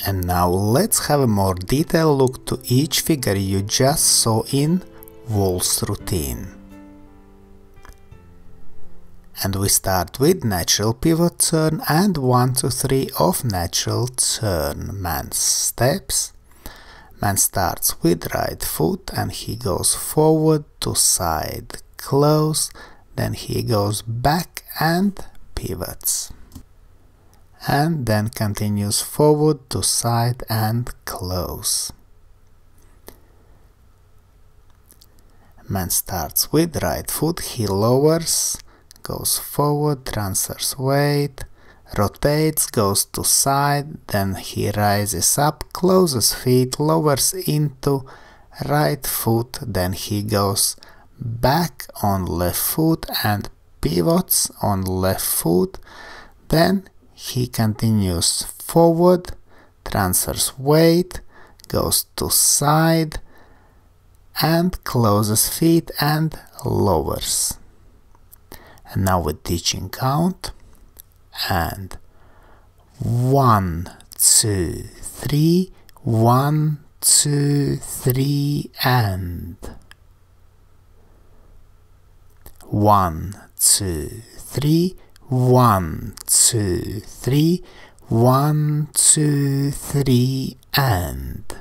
And now let's have a more detailed look to each figure you just saw in Waltz routine. And we start with natural pivot turn and 1, 2, 3 of natural turn. Man steps. Man starts with right foot and he goes forward to side, close, then he goes back and pivots. And then continues forward to side and close. Man starts with right foot, he lowers, goes forward, transfers weight, rotates, goes to side, then he rises up, closes feet, lowers into right foot, then he goes back on left foot and pivots on left foot, then he continues forward, transfers weight, goes to side, and closes feet and lowers. And now we're teaching count. And 1, 2, 3, 1, 2, 3, and 1, 2, 3, 1, 2, 3, 1, 2, 3, and.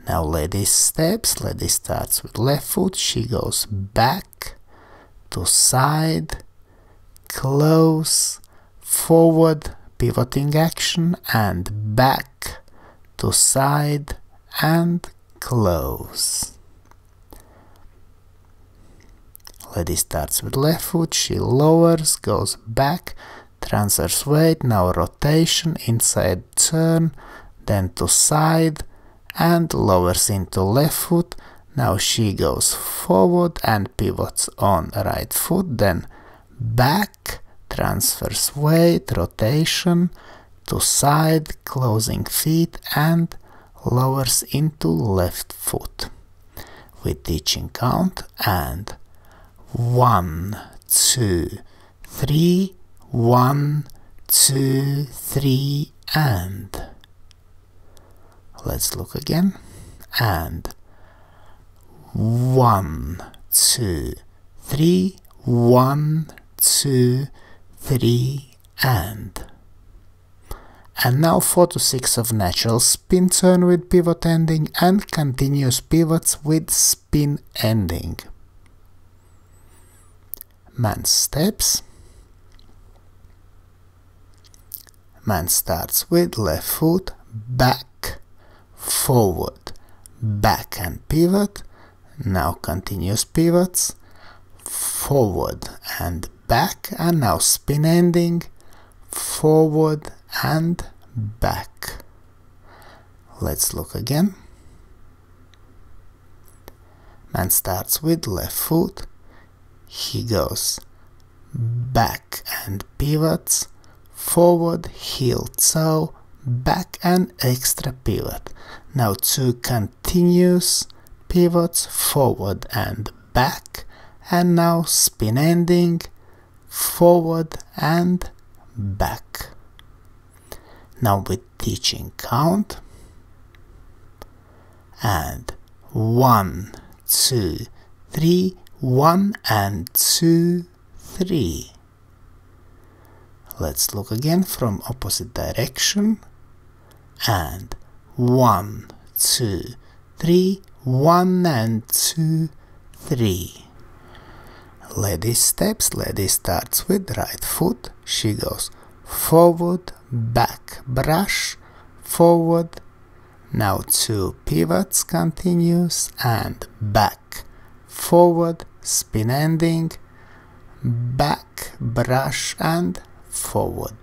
Now lady steps. Lady starts with left foot, she goes back to side, close, forward, pivoting action, and back to side and close. Lady starts with left foot, she lowers, goes back, transfers weight, now rotation, inside turn, then to side, and lowers into left foot. Now she goes forward and pivots on right foot, then back, transfers weight, rotation, to side, closing feet, and lowers into left foot. With teaching count and 1, 2, 3, 1, 2, 3, and. Let's look again. And 1, 2, 3, 1, 2, 3, and. And now 4 to 6 of natural spin turn with pivot ending and continuous pivots with spin ending. Man steps. Man starts with left foot, back, forward, back and pivot. Now continuous pivots, forward and back, and now spin ending, forward and back. Let's look again. Man starts with left foot, he goes back and pivots, forward, heel toe, back and extra pivot. Now 2 continuous pivots, forward and back, and now spin ending, forward and back. Now with teaching count. And 1, 2, 3, 1 and 2, 3. Let's look again from opposite direction. And 1, 2, 3, 1 and 2, 3. Lady steps. Lady starts with right foot. She goes forward, back, brush, forward. Now 2 pivots continuous and back, forward, spin ending, back, brush and forward.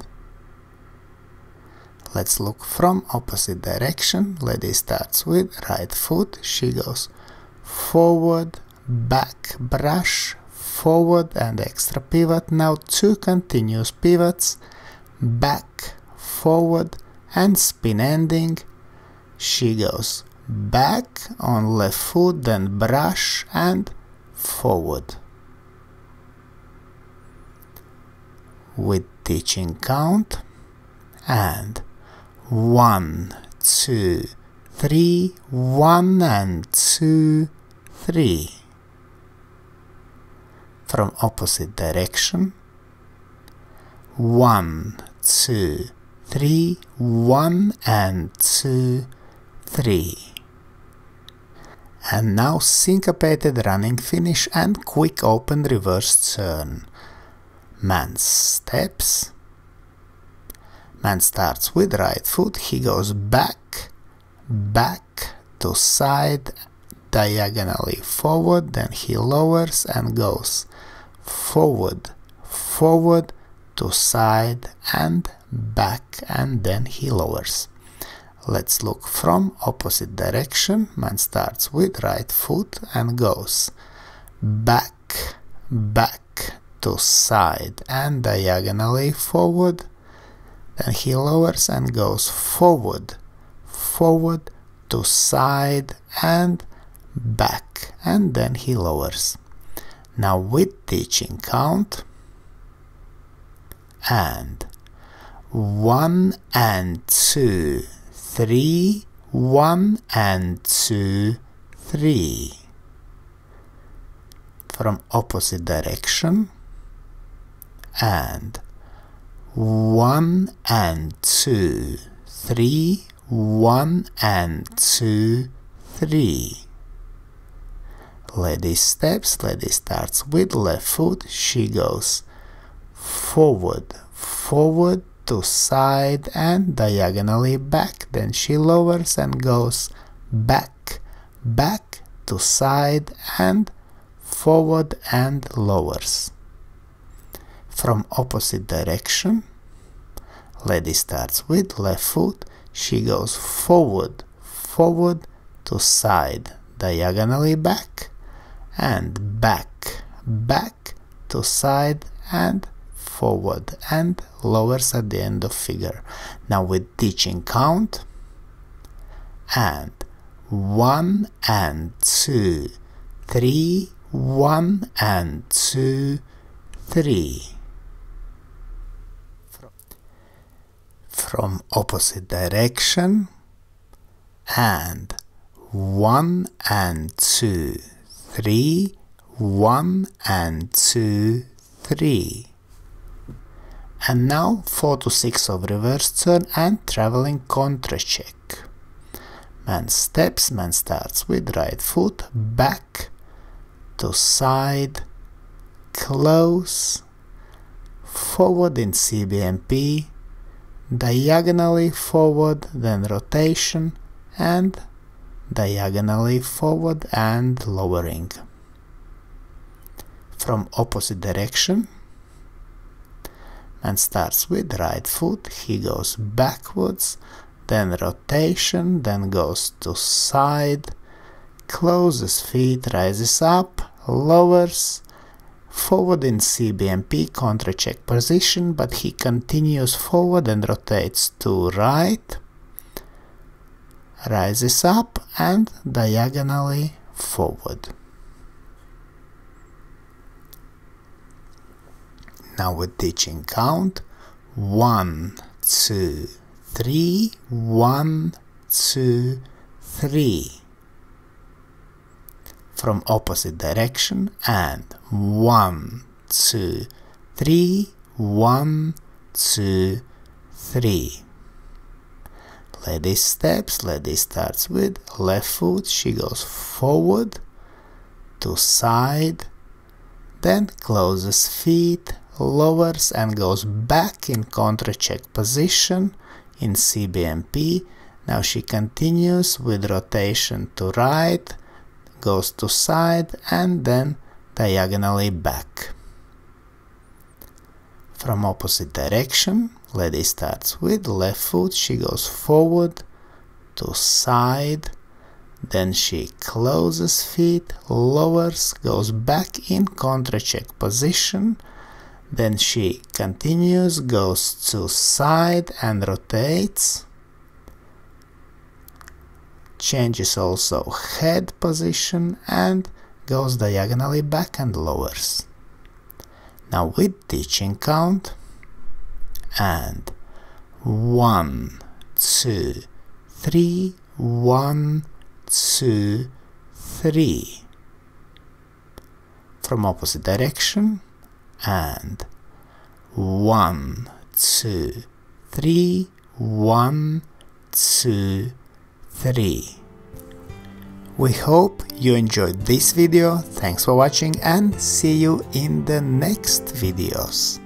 Let's look from opposite direction. Lady starts with right foot. She goes forward, back, brush, forward and extra pivot. Now 2 continuous pivots, back, forward and spin ending. She goes back on left foot, then brush and forward. With teaching count. And 1, 2, 3, 1 and 2, 3. From opposite direction, 1, 2, 3, 1 and 2, 3. And now syncopated running finish and quick open reverse turn. Man steps. Man starts with right foot, he goes back, back to side, diagonally forward, then he lowers and goes forward, forward to side and back, and then he lowers. Let's look from opposite direction. Man starts with right foot and goes back, back to side and diagonally forward. Then he lowers and goes forward, forward to side and back, and then he lowers. Now with teaching count, and 1 and 2, 3, 1 and 2, 3. From opposite direction, and 1 and 2, 3, 1 and 2, 3. Lady steps, lady starts with left foot, she goes forward, forward to side and diagonally back, then she lowers and goes back, back to side and forward and lowers. From opposite direction, lady starts with left foot, she goes forward, forward to side, diagonally back, and back, back to side and forward, and lowers at the end of figure. Now with teaching count, and 1 and 2, 3, 1 and 2, 3. From opposite direction, and 1 and 2, 3, 1 and 2, 3. And now 4 to 6 of reverse turn and traveling contra check. Man steps, man starts with right foot, back to side, close, forward in CBMP, diagonally forward, then rotation, and diagonally forward and lowering. From opposite direction, man starts with right foot, he goes backwards, then rotation, then goes to side, closes feet, rises up, lowers, forward in CBMP contra check position, but he continues forward and rotates to right, rises up and diagonally forward. Now with teaching count, 1, 2, 3, 1, 2, 3. From opposite direction, and 1, 2, 3, 1, 2, 3. Lady steps, lady starts with left foot, she goes forward to side, then closes feet, lowers and goes back in contra check position in CBMP. Now she continues with rotation to right, goes to side and then diagonally back. From opposite direction, lady starts with left foot, she goes forward to side, then she closes feet, lowers, goes back in contra check position, then she continues, goes to side and rotates, changes also head position and goes diagonally back and lowers. Now with teaching count, and 1, 2, 3, 1, 2, 3. From opposite direction, and 1, 2, 3, 1, 2, 3. We hope you enjoyed this video, thanks for watching and see you in the next videos.